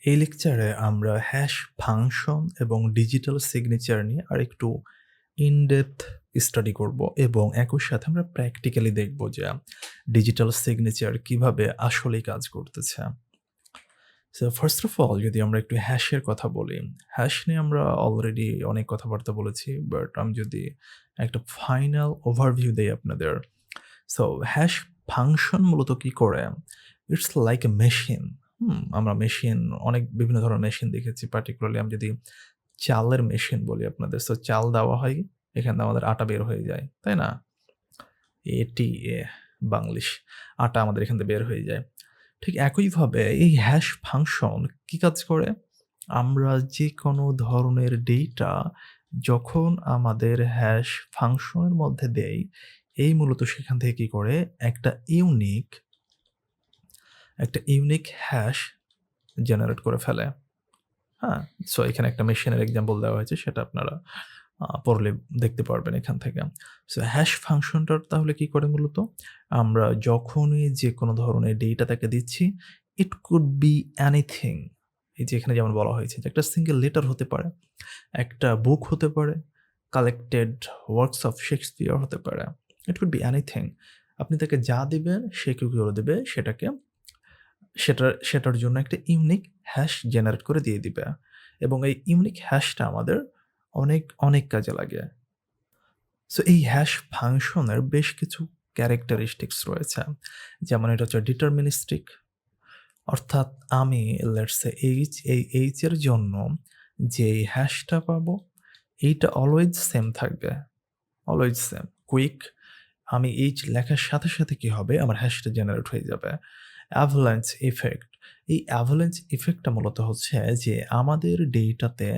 এই লেকচারে আমরা হ্যাশ ফাংশন এবং ডিজিটাল সিগনেচার নিয়ে আরেকটু ইন-ডেপথ স্টাডি করব এবং একই সাথে আমরা প্র্যাকটিক্যালি দেখব যে ডিজিটাল সিগনেচার কিভাবে আসলেই কাজ করতেছে। সো ফার্স্ট অফ অল যদি আমরা একটু হ্যাশের কথা বলি, হ্যাশ নিয়ে আমরা অলরেডি অনেক কথাবার্তা বলেছি। বাট আমি যদি একটা ফাইনাল ওভারভিউ দেই আপনাদের। সো হ্যাশ ফাংশন মূলত কি করে? It's like a machine. আমরা মেশিন অনেক বিভিন্ন ধরনের মেশিন দেখেছি। পার্টিকুলারলি আমি যদি চালের মেশিন বলি আপনাদের। সো চাল দেওয়া হয়, এখান থেকে আমাদের আটা বের হয়ে যায়। তাই না? ATA Banglish. আটা আমাদের এখান থেকে বের হয়ে যায়। ঠিক একইভাবে এই হ্যাশ ফাংশন কি কাজ করে? আমরা যেকোনো ধরনের ডেটা যখন আমাদের হ্যাশ ফাংশনের মধ্যে দেই, এই মূলত সেখান থেকে কি করে একটা ইউনিক হ্যাশ জেনারেট করে ফেলে। হ্যাঁ? সো এখানে একটা মেশিনের এক্সাম্পল দেওয়া হয়েছে সেটা আপনারা পড়লে দেখতে পারবেন এখান থেকে। সো হ্যাশ ফাংশনটা তাহলে কি করে মূলত? আমরা যখনই যেকোনো ধরনের ডেটা তাকে দিচ্ছি, ইট কুড বি এনিথিং। এই যে এখানে যেমন বলা হয়েছে যে একটা সিঙ্গেল লেটার হতে পারে, একটা বুক হতে পারে, কালেক্টেড ওয়ার্কস অফ শেক্সপিয়ার হতে পারে। It could be anything. আপনি তাকে যা দিবেন সে কি করে দেবে সেটার জন্য একটা ইউনিক হ্যাশ জেনারেট করে দিয়ে দিবে। এবং এই ইউনিক হ্যাশটা আমাদের অনেক কাজে লাগে। সো এই হ্যাশ ফাংশনের বেশ কিছু ক্যারেক্টারিস্টিক্স রয়েছে। যেমন এটা হচ্ছে ডিটারমিনিস্টিক, অর্থাৎ আমি লেটস সে এই এর জন্য যে হ্যাশটা পাবো এইটা অলওয়েজ সেম থাকবে। Always same. কুইক, আমি লেখার সাথে, সাথে কি হবে আমার হ্যাশটা জেনারেট হয়ে যাবে। Avalanche effect. এই অ্যাভালাঞ্চ ইফেক্টটা মূলত হচ্ছে যে আমাদের ডেটাতে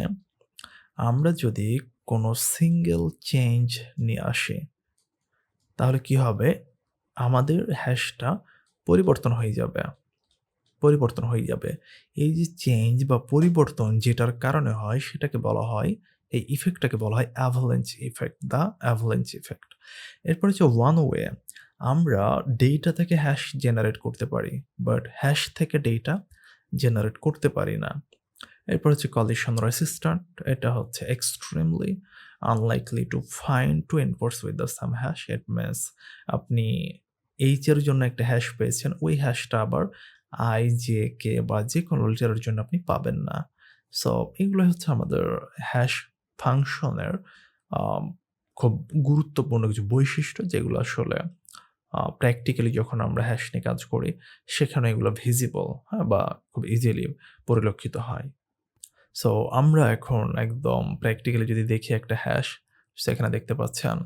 আমরা যদি কোনো সিঙ্গেল চেঞ্জ নিয়ে আসি, তাহলে কি হবে? আমাদের হ্যাশটা পরিবর্তন হয়ে যাবে। পরিবর্তন হয়ে যাবে। এই যে চেঞ্জ বা পরিবর্তন যেটার কারণে হয় সেটাকে বলা হয়, এই ইফেক্টটাকে বলা হয় avalanche effect, the avalanche effect. এরপর হচ্ছে ওয়ান ওয়ে। আমরা ডেটা থেকে হ্যাশ জেনারেট করতে পারি, বাট হ্যাশ থেকে ডেটা জেনারেট করতে পারি না। এরপর হচ্ছে কলিশন রেসিস্ট্যান্ট। এটা হচ্ছে extremely unlikely to find to enforce with the some hash. It means আপনি এর জন্য একটা হ্যাশ পেয়েছেন, ওই হ্যাশটা আবার কে বা যেকোনো লেটারের জন্য আপনি পাবেন না। সো এগুলো হচ্ছে আমাদের হ্যাশ ফাংশনের আম খুব গুরুত্বপূর্ণ কিছু বৈশিষ্ট্য যেগুলো আসলে প্র্যাকটিক্যালি যখন আমরা হ্যাশ নিয়ে কাজ করি সেখানে এগুলো ভিজিবল, হ্যাঁ? বা খুব ইজিলি পরিলক্ষিত হয়। সো আমরা এখন একদম প্র্যাকটিক্যালি যদি দেখি একটা হ্যাশ, সেখানে দেখতে পাচ্ছেন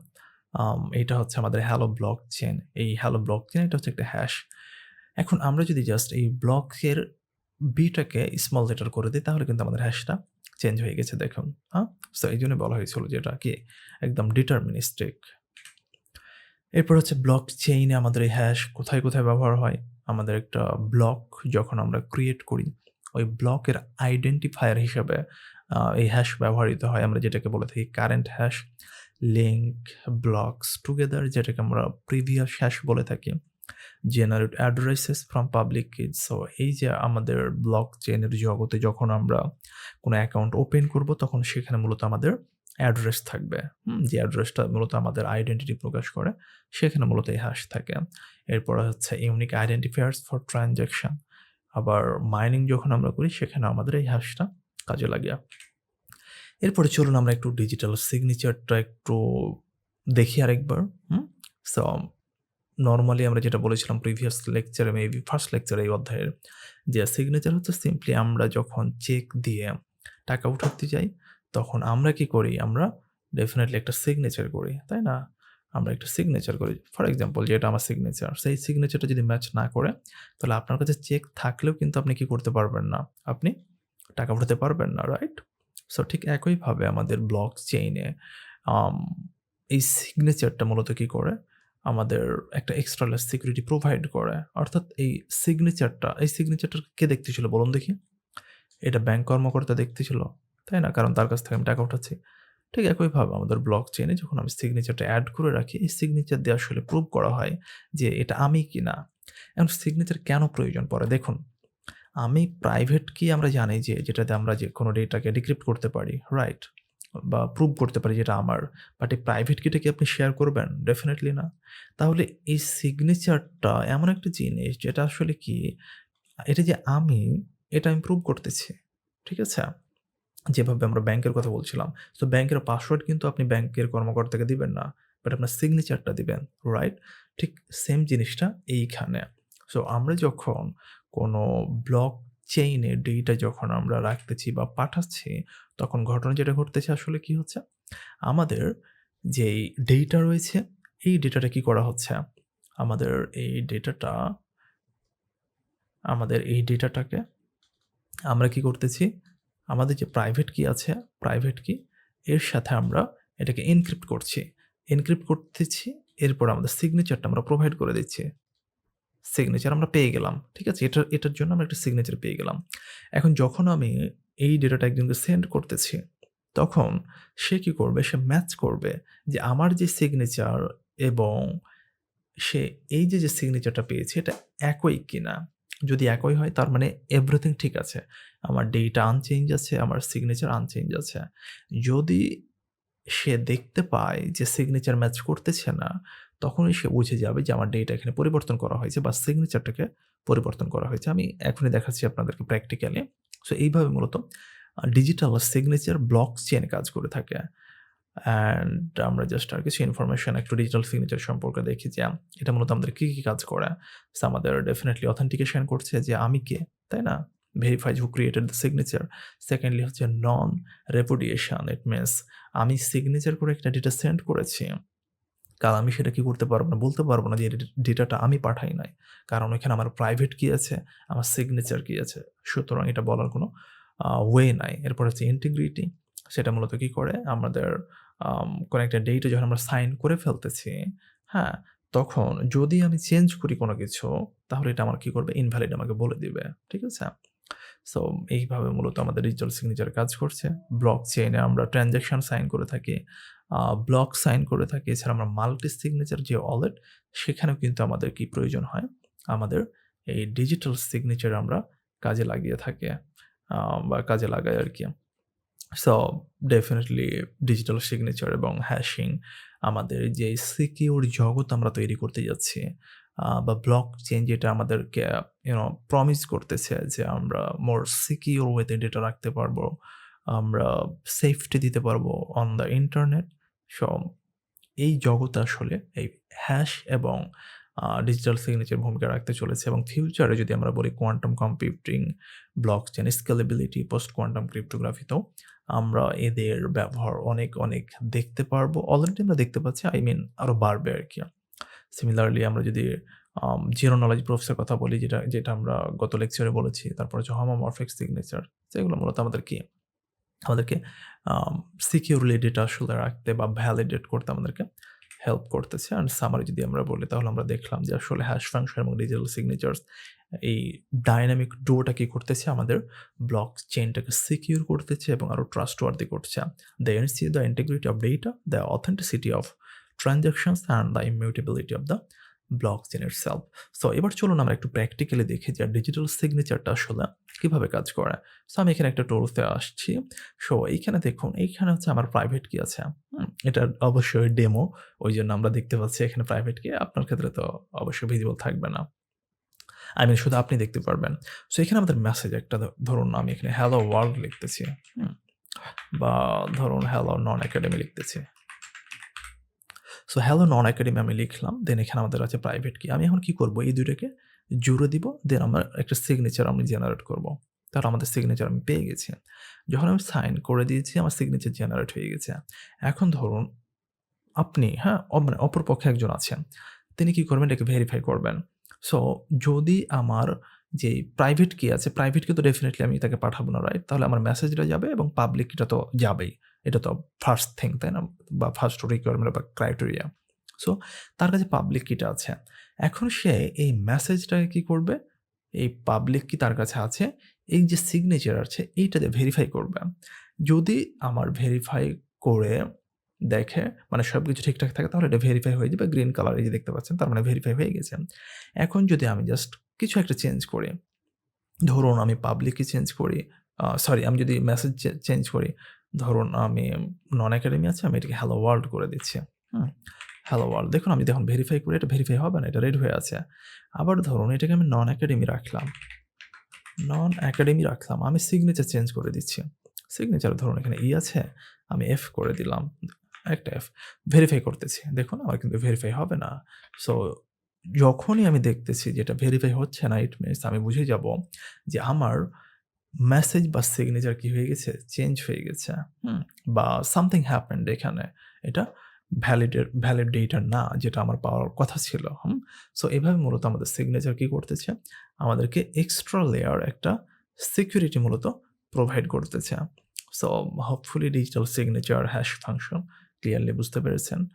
এইটা হচ্ছে আমাদের হ্যালো ব্লকচেইন। এই হ্যালো ব্লকচেইন এটা হচ্ছে একটা হ্যাশ। এখন আমরা যদি জাস্ট এই ব্লকের টাকে স্মল লেটার করে দেই তাহলে কিন্তু আমাদের হ্যাশটা চেঞ্জ হয়ে গেছে দেখুন, হ্যাঁ? সো এইজন্য বলা হয়েছিল যে এটা কি একদম ডিটারমিনিস্টিক। এরপর হচ্ছে ব্লক চেইনে আমাদের এই হ্যাশ কোথায়, কোথায় ব্যবহার হয়? আমাদের একটা ব্লক যখন আমরা ক্রিয়েট করি, ওই ব্লকের আইডেন্টিফায়ার হিসাবে এই হ্যাশ ব্যবহৃত হয়। আমরা যেটাকে বলে থাকি current hash, link, blocks together যেটাকে আমরা প্রিভিয়াস হ্যাশ বলে থাকি। Generate addresses from public keys. So এই যে আমাদের ব্লক চেইনের জগতে যখন আমরা কোনো অ্যাকাউন্ট ওপেন করব তখন সেখানে মূলত আমাদের অ্যাড্রেস থাকবে। যে অ্যাড্রেসটা মূলত আমাদের আইডেন্টিটি প্রকাশ করে সেখানে মূলত এই হ্যাশ থাকে। এরপরে হচ্ছে ইউনিক আইডেন্টিফায়ার্স ফর ট্রান্সেকশন। আবার মাইনিং যখন আমরা করি সেখানে আমাদের এই হ্যাশটা কাজে লাগে। এরপরে চলুন আমরা একটু ডিজিটাল সিগনেচারটা একটু দেখি আরেকবার। সো নরমালি আমরা যেটা বলেছিলাম প্রিভিয়াস লেকচারে, মেবি ফার্স্ট লেকচারে এই অধ্যায়ের, যে সিগনেচার হচ্ছে সিম্পলি আমরা যখন চেক দিয়ে টাকা উঠাতে যাই, তখন আমরা কি করি? আমরা ডেফিনিটলি একটা সিগনেচার করি, তাই না? আমরা একটা সিগনেচার করি। ফর এক্সাম্পল যেটা আমার সিগনেচার, সেই সিগনেচারটা যদি ম্যাচ না করে, তাহলে আপনার কাছে চেক থাকলেও কিন্তু আপনি কি করতে পারবেন না? আপনি টাকা উঠাতে পারবেন না, রাইট? সো ঠিক একইভাবে আমাদের ব্লক চেইনে আম এই সিগনেচারটা মূলত কি করে? আমাদের একটা এক্সট্রা লেয়ার সিকিউরিটি প্রোভাইড করে। অর্থাৎ এই সিগনেচারটা কে দেখতেছিল বলুন দেখি? এটা ব্যাংক কর্মকর্তা দেখতেছিল, তাই না? কারণ তার কাছ থেকে আমি টাকা উঠাচ্ছি। ঠিক একইভাবে আমাদের ব্লক চেইনে যখন আমি সিগনেচারটা এড করে রাখি, এই সিগনেচার দিয়ে আসলে প্রুভ করা হয় যে এটা আমি কিনা। এখন সিগনেচার কেন প্রয়োজন পড়ে? দেখুন, আমি প্রাইভেট কি আমরা জানি যে যেটাতে আমরা যেকোনো ডেটাকে ডিক্রিপ্ট করতে পারি, রাইট? বা প্রুভ করতে পারি যে এটা আমার। বাট এই প্রাইভেট কিটা কি আপনি শেয়ার করবেন? ডেফিনিটলি না। তাহলে এই সিগনেচারটা এমন একটা জিনিস যেটা আসলে কি এটা যে এটা আমি প্রুভ করতেছি। ঠিক আছে? যেভাবে আমরা ব্যাংকের কথা বলছিলাম। সো ব্যাংকের পাসওয়ার্ড কিন্তু আপনি ব্যাংকের কর্মকর্তাকে দিবেন না। বাট আপনার সিগনেচারটা দিবেন, রাইট? ঠিক সেম জিনিসটা এইখানে। সো আমরা যখন কোনো ব্লক চেইনে ডেটা যখন আমরা রাখতেছি বা পাঠাচ্ছি, তখন ঘটনা যেটা ঘটতেছে আসলে কি হচ্ছে? আমাদের যেই ডেটা রয়েছে, এই ডেটাটা কি করা হচ্ছে? আমাদের এই ডেটাটা আমাদের এই ডেটাটাকে আমরা কি করতেছি? আমাদের যে প্রাইভেট কি আছে, প্রাইভেট কি এর সাথে আমরা এটাকে এনক্রিপ্ট করছি। এনক্রিপ্ট করতেছি, এরপর আমাদের সিগনেচারটা আমরা প্রোভাইড করে দিচ্ছি। সিগনেচার আমরা পেয়ে গেলাম। ঠিক আছে? এটার জন্য আমরা একটা সিগনেচার পেয়ে গেলাম। এখন যখন আমি এই ডেটাটা একজনকে সেন্ড করতেছি, তখন সে কি করবে? সে ম্যাচ করবে যে আমার যে সিগনেচার এবং সে এই যে সিগনেচারটা পেয়েছে এটা একই কিনা। যদি একই হয় তার মানে এভরিথিং ঠিক আছে। আমার ডেটা আনচেঞ্জ আছে, আমার সিগনেচার আনচেঞ্জ আছে। যদি সে দেখতে পায় যে সিগনেচার ম্যাচ করতেছে না, তখনই সে বুঝে যাবে যে আমার ডেটা এখানে পরিবর্তন করা হয়েছে বা সিগনেচারটাকে পরিবর্তন করা হয়েছে। আমি এখনই দেখাচ্ছি আপনাদেরকে প্র্যাকটিক্যালি। সো এইভাবে মূলত ডিজিটাল সিগনেচার ব্লক চেইন কাজ করে থাকে। অ্যান্ড আমরা জাস্ট আর কিছু ইনফরমেশন একটু ডিজিটাল সিগনেচার সম্পর্কে দেখি যে এটা মূলত আমাদের কি কাজ করে। সো আমাদের ডেফিনিটলি অথেন্টিকেশন করছে যে আমি কে, তাই না? Verifies who created the signature. Secondly হচ্ছে নন রেপুডিয়েশন। ইট মিনস আমি সিগনেচার করে একটা ডেটা সেন্ড করেছি। কারণ আমি সেটা কি করতে পারব না, বলতে পারব না যে ডেটাটা আমি পাঠাই নাই। কারণ ওইখানে আমার প্রাইভেট কি আছে, আমার সিগনেচার কি আছে। সুতরাং এটা বলার কোনো ওয়ে নাই। এরপর হচ্ছে ইন্টিগ্রিটি। সেটা মূলত কি করে আমাদের কোনো একটা ডেটে যখন আমরা সাইন করে ফেলতেছি, হ্যাঁ? তখন যদি আমি চেঞ্জ করি কোনো কিছু, তাহলে এটা আমার কি করবে? ইনভ্যালিড আমাকে বলে দিবে। ঠিক আছে? সো এইভাবে মূলত আমাদের ডিজিটাল সিগনেচার কাজ করছে। ব্লক চেইনে আমরা ট্রান্সেকশন সাইন করে থাকি, ব্লক সাইন করে থাকি। এছাড়া আমরা মাল্টি সিগনেচার যে ওয়ালেট, সেখানেও কিন্তু আমাদের কি প্রয়োজন হয়? আমাদের এই ডিজিটাল সিগনেচার আমরা কাজে লাগিয়ে থাকি বা কাজে লাগাই আরকি। সো ডেফিনিটলি ডিজিটাল সিগনেচার এবং হ্যাশিং আমাদের যে সিকিউর জগৎ আমরা তৈরি করতে যাচ্ছি বা ব্লক চেইন যেটা আমাদেরকে প্রমিস করতেছে যে আমরা মোর সিকিউর ওয়েতে ডেটা রাখতে পারবো। আমরা সেফটি দিতে পারবো অন দ্য ইন্টারনেট। সো এই জগতে আসলে এই হ্যাশ এবং ডিজিটাল সিগনেচার ভূমিকা রাখতে চলেছে এবং ফিউচারে যদি আমরা বলি quantum computing, blockchain scalability, post quantum ক্রিপ্টোগ্রাফিতেও আমরা এদের ব্যবহার অনেক দেখতে পারবো। অলরেডি আমরা দেখতে পাচ্ছি, আই মিন আরো বাড়বে আরকি। সিমিলারলি আমরা যদি জিরো নলেজ প্রুফস এর কথা বলি যেটা আমরা গত লেকচারে বলেছি। তারপর হচ্ছে হোমোমরফিক সিগনেচার। যেগুলো মূলত আমাদেরকে আম সিকিউরলি ডেটা আসলে রাখতে বা ভ্যালিডেট করতে আমাদেরকে হেল্প করতেছে। অ্যান্ড সামারি যদি আমরা বলি তাহলে আমরা দেখলাম যে আসলে হ্যাশ ফাংশন এবং ডিজিটাল সিগনেচারস এই ডায়নামিক ডুওটা কি করতেছে? আমাদের ব্লক চেইনটাকে সিকিউর করতেছে এবং আরো ট্রাস্টওয়ার্দি করছে। They ensure the integrity of data, the authenticity of transactions and the immutability of the blockchain itself. So এবার চলুন আমরা একটু প্র্যাকটিক্যালি দেখি যে ডিজিটাল সিগনেচারটা আসলে কিভাবে কাজ করে। সো আমি এখানে একটা টুলসে আসছি। সো এইখানে দেখুন, এইখানে হচ্ছে আমার প্রাইভেট কি আছে। এটা অবশ্যই ডেমো। ওইজন্য আমরা দেখতে পাচ্ছি এখানে প্রাইভেট কি। আপনার ক্ষেত্রে তো অবশ্যই ভিজিবল থাকবে না। আই মিন শুধু আপনি দেখতে পারবেন। সো এখানে আমাদের মেসেজ একটা ধরুন আমি এখানে হ্যালো ওয়ার্ল্ড লিখতেছি। বা ধরুন হ্যালো নন একাডেমি লিখতেছি। সো হ্যালো নন একাডেমি আমি লিখলাম। দেন এখানে আমাদের আছে প্রাইভেট কি। আমি এখন কি করব? এই ২ টাকে জুড়ে দিব। দেন আমার একটা সিগনেচার আমি জেনারেট করব। তাহলে আমাদের সিগনেচার আমি পেয়ে গেছি। যখন আমি সাইন করে দিয়েছি আমার সিগনেচার জেনারেট হয়ে গেছে। এখন ধরুন আপনি, হ্যাঁ? মানে অপর পক্ষে একজন আছেন। তিনি কি করবেন? এটাকে ভেরিফাই করবেন। সো যদি আমার যে প্রাইভেট কি আছে, প্রাইভেট কি তো ডেফিনিটলি আমি তাকে পাঠাবো না, রাইট? তাহলে আমার মেসেজটা যাবে এবং পাবলিক কিটা তো যাবেই। এটা তো ফার্স্ট থিং, তাই না? বা ফার্স্ট রিকোয়ারমেন্ট বা ক্রাইটেরিয়া। সো তার কাছে পাবলিক কিটা আছে। এখন সে এই মেসেজটাকে কি করবে? এই পাবলিক কি তার কাছে আছে, এই যে সিগনেচার আছে এইটা দিয়ে ভেরিফাই করবে। যদি আমার ভেরিফাই করে দেখে মানে সবকিছু ঠিকঠাক থাকে তাহলে এটা ভেরিফাই হয়ে যাবে। গ্রিন কালার এই যে দেখতে পাচ্ছেন তার মানে ভেরিফাই হয়ে গেছে। এখন যদি আমি জাস্ট কিছু একটা চেঞ্জ করি, ধরুন আমি পাবলিকে চেঞ্জ করি, সরি আমি যদি মেসেজ চেঞ্জ করি, ধরুন আমি নন একাডেমি আছে, আমি এটাকে হ্যালো ওয়ার্ল্ড করে দিচ্ছি। হুম? Hello world. দেখুন আমি যখন ভেরিফাই করি এটা ভেরিফাই হবে না, এটা রেড হয়ে আছে। আবার ধরুন এটাকে আমি নন একাডেমি রাখলাম। নন একাডেমি রাখলাম। আমি সিগনেচার চেঞ্জ করে দিচ্ছি। সিগনেচার ধরুন এখানে ই আছে, আমি এফ করে দিলাম। একটা এফ। ভেরিফাই করতেছি। দেখুন আমার কিন্তু ভেরিফাই হবে না। সো যখনই আমি দেখতেছি যে এটা ভেরিফাই হচ্ছে না, ইট মিনস আমি বুঝে যাব যে আমার মেসেজ বা সিগনেচার কি হয়ে গেছে? চেঞ্জ হয়ে গেছে। হুম? বা something happened এখানে। এটা ভ্যালিড ডেটা না যেটা আমার পাওয়ার কথা ছিল। হুম? সো এভাবে মূলত আমাদের সিগনেচার কি করতেছে? আমাদেরকে এক্সট্রা লেয়ার একটা সিকিউরিটি মূলত প্রোভাইড করতেছে। So hopefully digital signature hash function clearly বুঝতে পেরেছেন।